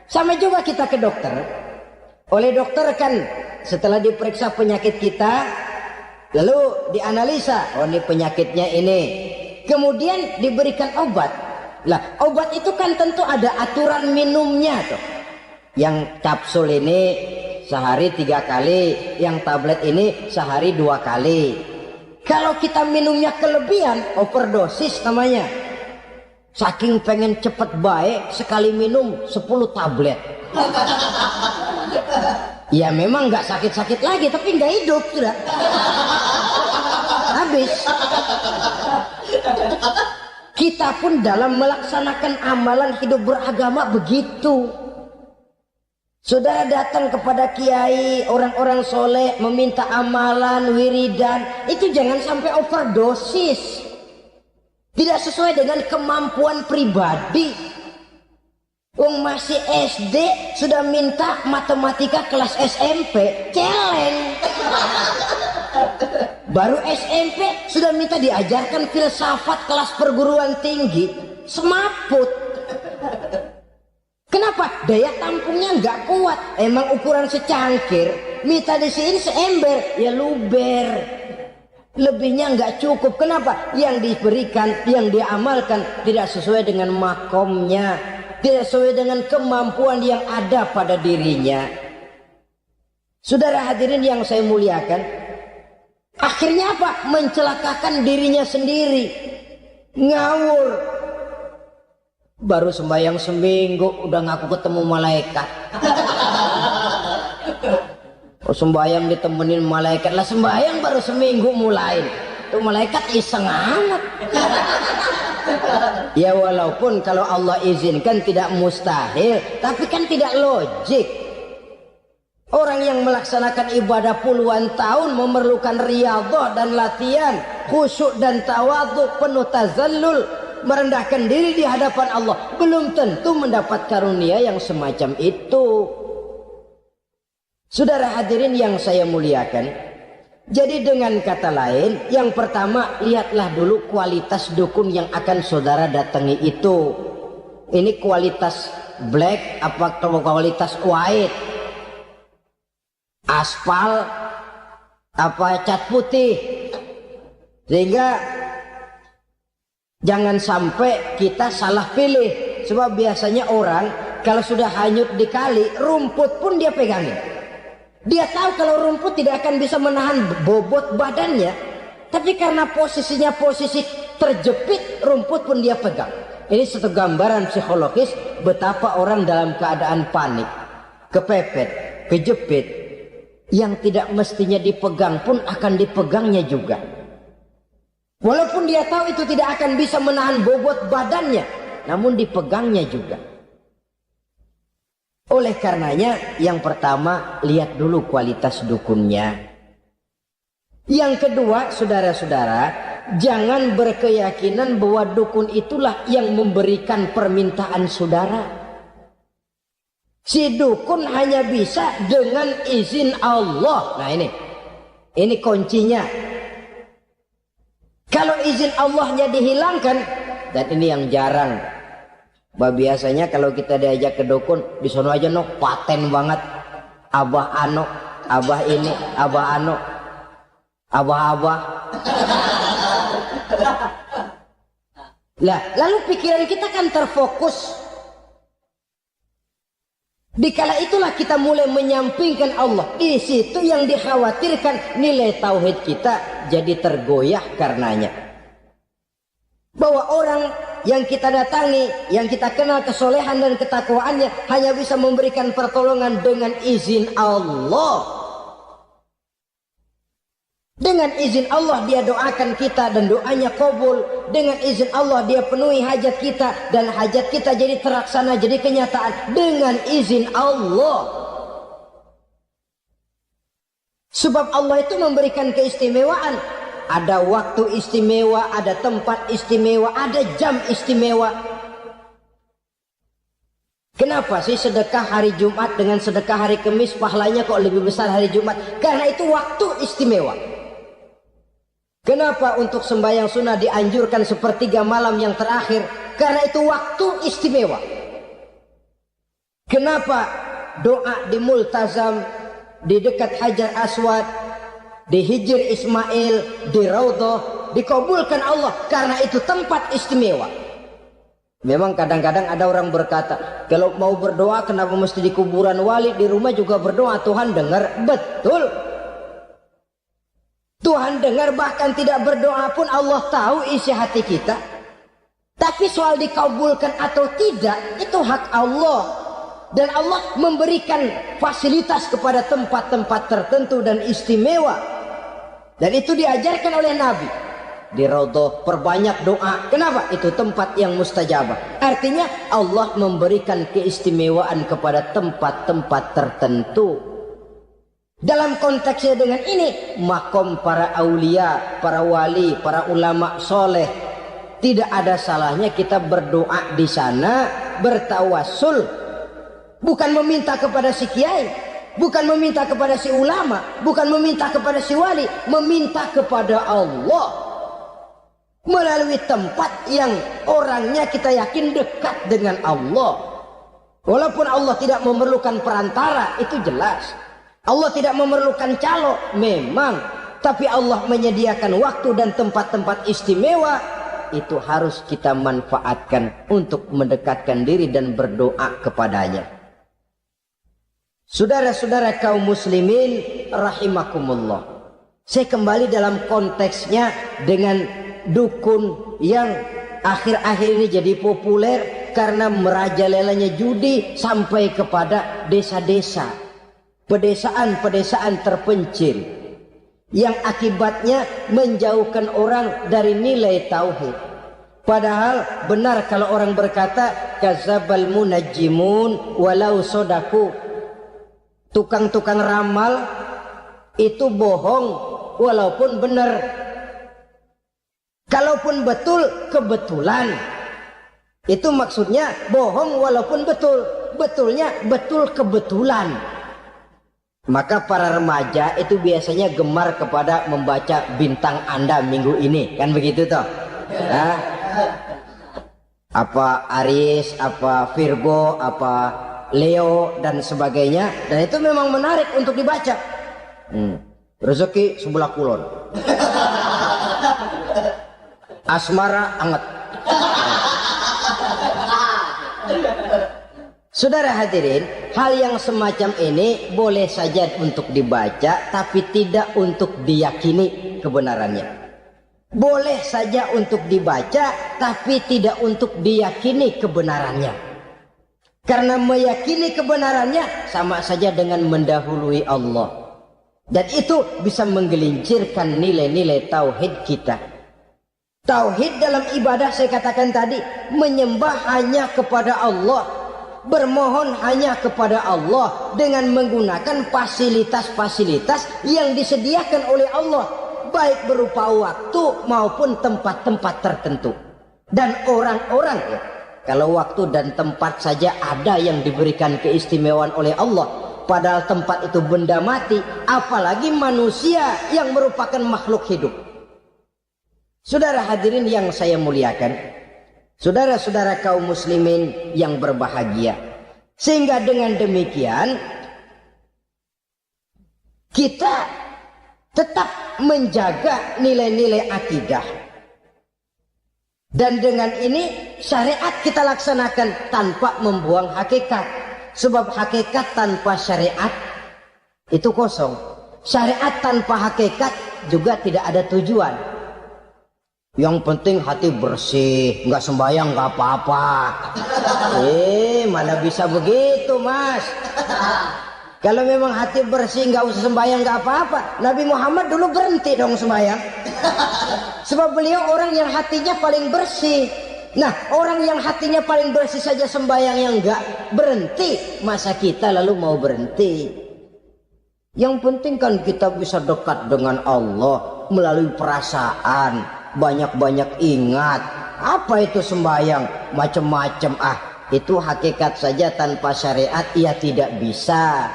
Sama juga kita ke dokter. Oleh dokter kan setelah diperiksa penyakit kita, lalu dianalisa, oh ini penyakitnya ini. Kemudian diberikan obat. Lah, obat itu kan tentu ada aturan minumnya tuh. Yang kapsul ini sehari 3 kali, yang tablet ini sehari 2 kali. Kalau kita minumnya kelebihan, overdosis namanya. Saking pengen cepet baik, sekali minum 10 tablet. Ya memang nggak sakit-sakit lagi, tapi nggak hidup sudah. Habis. Kita pun dalam melaksanakan amalan hidup beragama begitu. Saudara datang kepada kiai, orang-orang soleh, meminta amalan, wiridan, itu jangan sampai overdosis. Tidak sesuai dengan kemampuan pribadi. Masih SD sudah minta matematika kelas SMP, celeng. Baru SMP sudah minta diajarkan filsafat kelas perguruan tinggi, semaput. Kenapa? Daya tampungnya nggak kuat. Emang ukuran secangkir, minta di sini seember, ya luber. Lebihnya nggak cukup. Kenapa? Yang diberikan, yang diamalkan tidak sesuai dengan makomnya, tidak sesuai dengan kemampuan yang ada pada dirinya. Saudara hadirin yang saya muliakan, akhirnya apa? Mencelakakan dirinya sendiri, ngawur. Baru sembahyang seminggu udah ngaku ketemu malaikat. Sembahyang ditemenin malaikat lah, sembahyang baru seminggu mulai. Tuh malaikat iseng amat. Ya walaupun kalau Allah izinkan tidak mustahil, tapi kan tidak logik. Orang yang melaksanakan ibadah puluhan tahun memerlukan riyadhah dan latihan, khusyuk dan tawadhu, penuh tazallul, merendahkan diri di hadapan Allah, belum tentu mendapat karunia yang semacam itu. Saudara hadirin yang saya muliakan, jadi dengan kata lain, yang pertama, lihatlah dulu kualitas dukun yang akan saudara datangi itu. Ini kualitas black apa kualitas white, aspal apa cat putih, sehingga jangan sampai kita salah pilih. Sebab biasanya orang kalau sudah hanyut di kali, rumput pun dia pegangin. Dia tahu kalau rumput tidak akan bisa menahan bobot badannya, tapi karena posisinya posisi terjepit, rumput pun dia pegang. Ini satu gambaran psikologis betapa orang dalam keadaan panik, kepepet, kejepit, yang tidak mestinya dipegang pun akan dipegangnya juga. Walaupun dia tahu itu tidak akan bisa menahan bobot badannya, namun dipegangnya juga. Oleh karenanya, yang pertama, lihat dulu kualitas dukunnya. Yang kedua, saudara-saudara, jangan berkeyakinan bahwa dukun itulah yang memberikan permintaan saudara. Si dukun hanya bisa dengan izin Allah. Nah ini kuncinya. Kalau izin Allahnya dihilangkan, dan ini yang jarang. Biasanya kalau kita diajak ke dukun, di sono aja paten banget. Abah ano, abah ini, abah ano, abah. Lah, lalu pikiran kita kan terfokus. Dikala itulah kita mulai menyampingkan Allah. Di situ yang dikhawatirkan nilai tauhid kita jadi tergoyah karenanya. Bahwa orang yang kita datangi, yang kita kenal kesolehan dan ketakwaannya, hanya bisa memberikan pertolongan dengan izin Allah. Dengan izin Allah dia doakan kita dan doanya kabul. Dengan izin Allah dia penuhi hajat kita dan hajat kita jadi terlaksana, jadi kenyataan dengan izin Allah. Sebab Allah itu memberikan keistimewaan. Ada waktu istimewa, ada tempat istimewa, ada jam istimewa. Kenapa sih sedekah hari Jumat dengan sedekah hari Kamis pahalanya kok lebih besar hari Jumat? Karena itu waktu istimewa. Kenapa untuk sembahyang sunnah dianjurkan sepertiga malam yang terakhir? Karena itu waktu istimewa. Kenapa doa di Multazam, di dekat Hajar Aswad, di Hijr Ismail, di Raudhah dikabulkan Allah? Karena itu tempat istimewa. Memang kadang-kadang ada orang berkata, kalau mau berdoa kenapa mesti di kuburan wali? Di rumah juga berdoa, Tuhan dengar. Betul, Tuhan dengar, bahkan tidak berdoa pun Allah tahu isi hati kita. Tapi soal dikabulkan atau tidak, itu hak Allah. Dan Allah memberikan fasilitas kepada tempat-tempat tertentu dan istimewa. Dan itu diajarkan oleh Nabi. Di Raudhah perbanyak doa. Kenapa? Itu tempat yang mustajabah. Artinya Allah memberikan keistimewaan kepada tempat-tempat tertentu. Dalam konteksnya dengan ini, makom para aulia, para wali, para ulama soleh, tidak ada salahnya kita berdoa di sana, bertawassul. Bukan meminta kepada si kiai, bukan meminta kepada si ulama, bukan meminta kepada si wali, meminta kepada Allah melalui tempat yang orangnya kita yakin dekat dengan Allah. Walaupun Allah tidak memerlukan perantara, itu jelas. Allah tidak memerlukan calo, memang. Tapi Allah menyediakan waktu dan tempat-tempat istimewa, itu harus kita manfaatkan untuk mendekatkan diri dan berdoa kepadanya. Saudara-saudara kaum muslimin rahimakumullah, saya kembali dalam konteksnya dengan dukun yang akhir-akhir ini jadi populer karena merajalelanya judi sampai kepada desa-desa, pedesaan-pedesaan terpencil, yang akibatnya menjauhkan orang dari nilai tauhid. Padahal benar kalau orang berkata kadzabal munajjimun walau sodaku, tukang-tukang ramal itu bohong walaupun benar. Kalaupun betul, kebetulan. Itu maksudnya bohong walaupun betul. Betulnya betul kebetulan. Maka para remaja itu biasanya gemar kepada membaca bintang Anda minggu ini, kan begitu toh? Nah, apa Aries, apa Virgo, apa Leo dan sebagainya, dan itu memang menarik untuk dibaca. Rezeki sebelah kulon, asmara anget. Saudara hadirin, hal yang semacam ini boleh saja untuk dibaca, tapi tidak untuk diyakini kebenarannya. Boleh saja untuk dibaca, tapi tidak untuk diyakini kebenarannya. Karena meyakini kebenarannya sama saja dengan mendahului Allah. Dan itu bisa menggelincirkan nilai-nilai tauhid kita. Tauhid dalam ibadah saya katakan tadi, menyembah hanya kepada Allah, bermohon hanya kepada Allah dengan menggunakan fasilitas-fasilitas yang disediakan oleh Allah, baik berupa waktu maupun tempat-tempat tertentu. Dan orang-orang ya, kalau waktu dan tempat saja ada yang diberikan keistimewaan oleh Allah, padahal tempat itu benda mati, apalagi manusia yang merupakan makhluk hidup. Saudara hadirin yang saya muliakan, saudara-saudara kaum muslimin yang berbahagia, sehingga dengan demikian kita tetap menjaga nilai-nilai akidah. Dan dengan ini syariat kita laksanakan tanpa membuang hakikat. Sebab hakikat tanpa syariat itu kosong. Syariat tanpa hakikat juga tidak ada tujuan. Yang penting hati bersih, nggak sembahyang nggak apa-apa. Mana bisa begitu mas? Kalau memang hati bersih nggak usah sembahyang nggak apa-apa. Nabi Muhammad dulu berhenti dong sembahyang. Sebab beliau orang yang hatinya paling bersih. Nah, orang yang hatinya paling bersih saja sembahyang yang enggak berhenti, masa kita lalu mau berhenti? Yang penting kan kita bisa dekat dengan Allah melalui perasaan, banyak-banyak ingat. Apa itu sembahyang? Macam-macam. Itu hakikat saja tanpa syariat ia tidak bisa.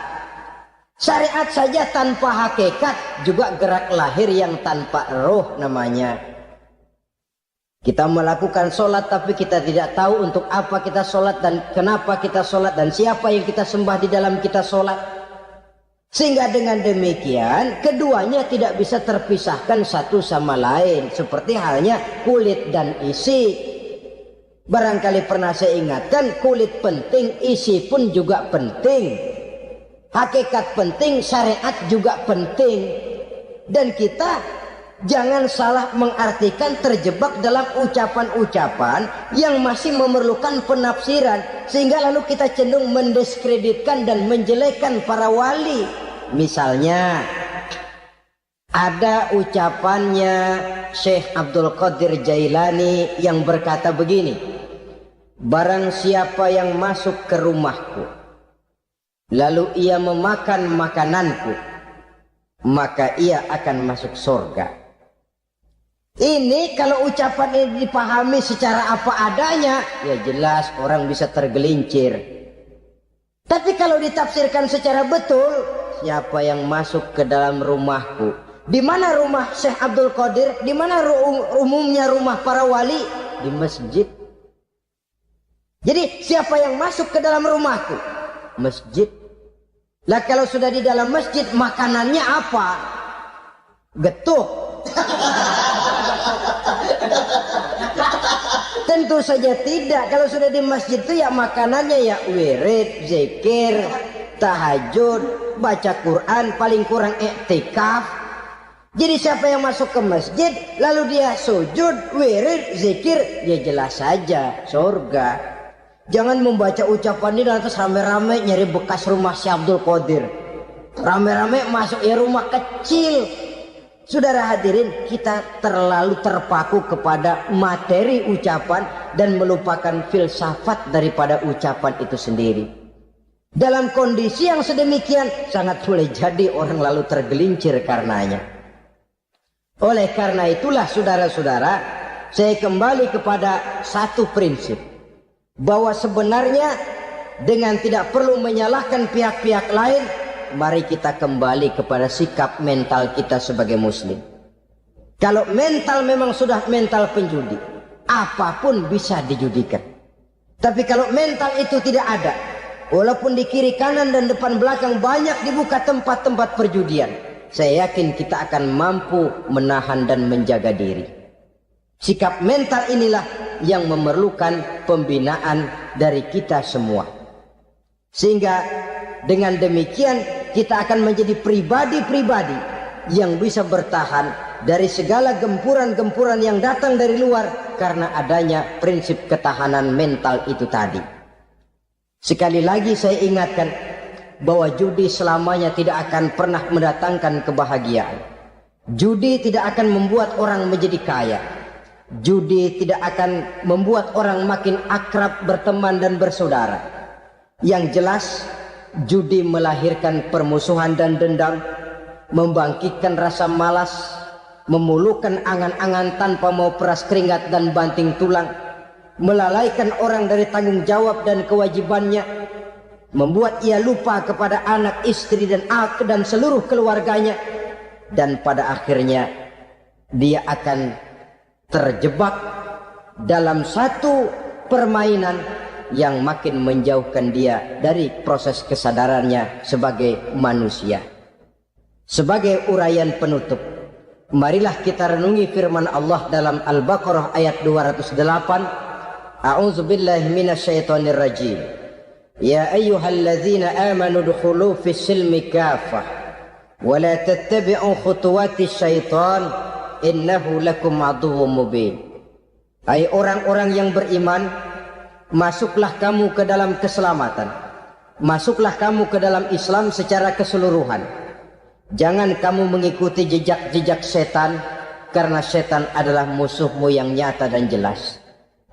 Syariat saja tanpa hakikat juga gerak lahir yang tanpa roh namanya. Kita melakukan sholat tapi kita tidak tahu untuk apa kita sholat dan kenapa kita sholat dan siapa yang kita sembah di dalam kita sholat. Sehingga dengan demikian keduanya tidak bisa terpisahkan satu sama lain. Seperti halnya kulit dan isi. Barangkali pernah saya ingatkan, kulit penting, isi pun juga penting. Hakikat penting, syariat juga penting. Dan kita jangan salah mengartikan terjebak dalam ucapan-ucapan yang masih memerlukan penafsiran. Sehingga lalu kita cenderung mendiskreditkan dan menjelekkan para wali. Misalnya ada ucapannya Syekh Abdul Qadir Jailani yang berkata begini, barang siapa yang masuk ke rumahku lalu ia memakan makananku, maka ia akan masuk surga. Ini kalau ucapan ini dipahami secara apa adanya, ya jelas orang bisa tergelincir. Tapi kalau ditafsirkan secara betul, siapa yang masuk ke dalam rumahku? Di mana rumah Syekh Abdul Qadir? Di mana umumnya rumah para wali? Di masjid. Jadi siapa yang masuk ke dalam rumahku? Masjid. Lah kalau sudah di dalam masjid, makanannya apa? Getuk. Tentu saja tidak. Kalau sudah di masjid itu ya makanannya ya wirid, zikir, tahajud, baca Quran, paling kurang iktikaf. Jadi siapa yang masuk ke masjid lalu dia sujud, wirid, zikir, ya jelas saja surga. Jangan membaca ucapan ini lantas rame-rame nyari bekas rumah Syekh Abdul Qadir. Rame-rame masuk ya rumah kecil. Saudara hadirin, kita terlalu terpaku kepada materi ucapan dan melupakan filsafat daripada ucapan itu sendiri. Dalam kondisi yang sedemikian, sangat boleh jadi orang lalu tergelincir karenanya. Oleh karena itulah saudara-saudara, saya kembali kepada satu prinsip. Bahwa sebenarnya dengan tidak perlu menyalahkan pihak-pihak lain, mari kita kembali kepada sikap mental kita sebagai muslim. Kalau mental memang sudah mental penjudi, apapun bisa dijudikan. Tapi kalau mental itu tidak ada, walaupun di kiri kanan dan depan belakang banyak dibuka tempat-tempat perjudian, saya yakin kita akan mampu menahan dan menjaga diri. Sikap mental inilah yang memerlukan pembinaan dari kita semua. Sehingga dengan demikian kita akan menjadi pribadi-pribadi yang bisa bertahan dari segala gempuran-gempuran yang datang dari luar karena adanya prinsip ketahanan mental itu tadi. Sekali lagi saya ingatkan bahwa judi selamanya tidak akan pernah mendatangkan kebahagiaan. Judi tidak akan membuat orang menjadi kaya. Judi tidak akan membuat orang makin akrab, berteman dan bersaudara. Yang jelas, judi melahirkan permusuhan dan dendam, membangkitkan rasa malas, memuluhkan angan-angan tanpa mau peras keringat dan banting tulang, melalaikan orang dari tanggung jawab dan kewajibannya, membuat ia lupa kepada anak, istri dan seluruh keluarganya, dan pada akhirnya dia akan terjebak dalam satu permainan yang makin menjauhkan dia dari proses kesadarannya sebagai manusia. Sebagai uraian penutup, marilah kita renungi firman Allah dalam Al-Baqarah ayat 208. A'udzubillahi minasyaitonir rajim. Ya ayyuhalladzina amanu dukhulu fis silmi kafah wa la tattabi'u khutuwatis syaitan innahu lakum aduwwum mubin. Hai orang-orang yang beriman, masuklah kamu ke dalam keselamatan. Masuklah kamu ke dalam Islam secara keseluruhan. Jangan kamu mengikuti jejak-jejak setan, karena setan adalah musuhmu yang nyata dan jelas.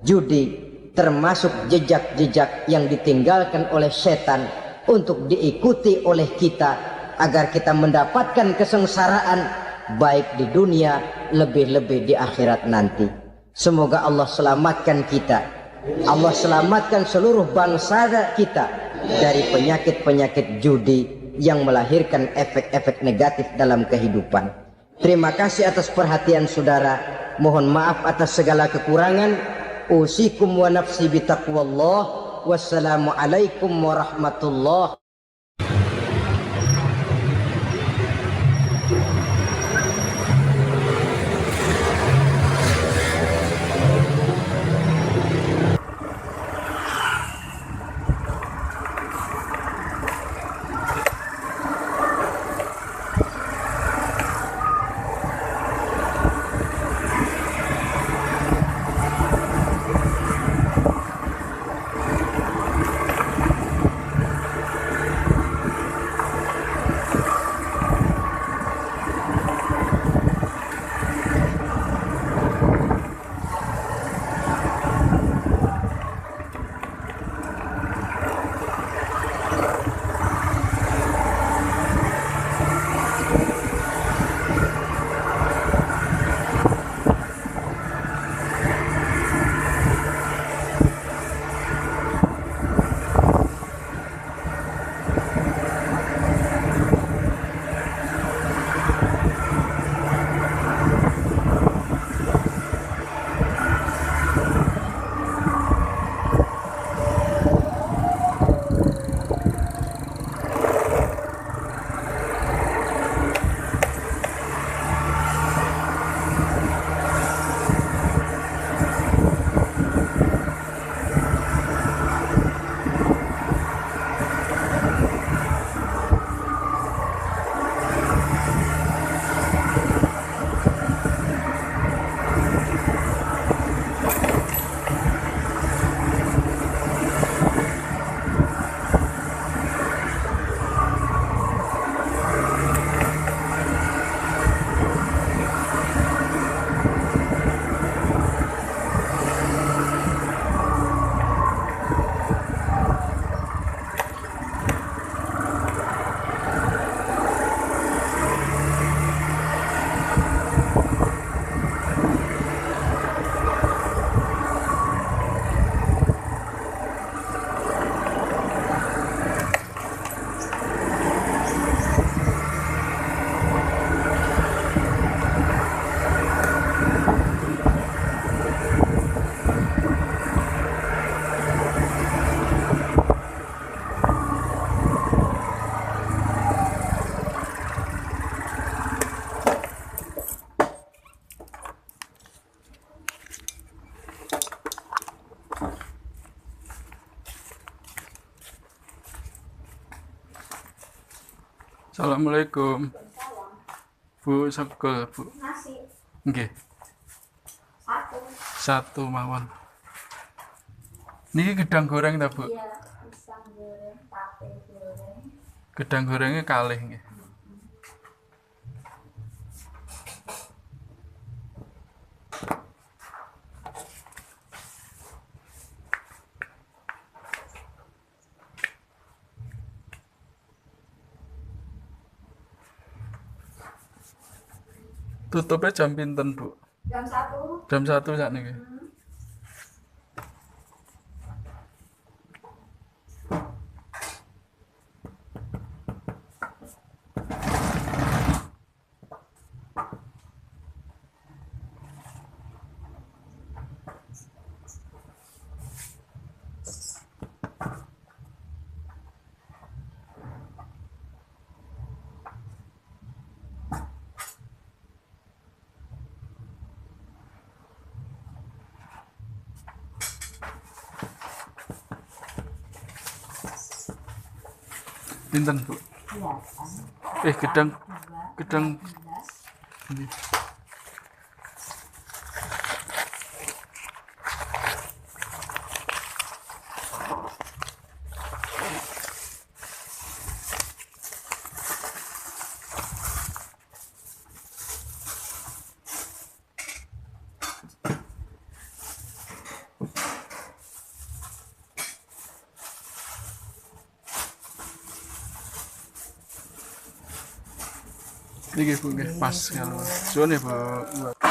Judi termasuk jejak-jejak yang ditinggalkan oleh setan untuk diikuti oleh kita agar kita mendapatkan kesengsaraan baik di dunia, lebih-lebih di akhirat nanti. Semoga Allah selamatkan kita, Allah selamatkan seluruh bangsa kita dari penyakit-penyakit judi yang melahirkan efek-efek negatif dalam kehidupan. Terima kasih atas perhatian saudara. Mohon maaf atas segala kekurangan. Usikum wa nafsi bitaqwallah. Wassalamualaikum warahmatullahi. Assalamualaikum. Bu, sekol, Bu. Nasi Nggih, satu. satu mawon. Niki gedang goreng ta, Bu? Iya, pisang goreng, tape goreng. Gedang gorengnya kalih nggih. Tutupnya jam pinten, Bu? Jam 1. Jam 1 sakniki. Pinten, Bu? Iya, kan. Gedang 12. ini. Niki Bu nggih pas kalau. Suwun ya, Bu.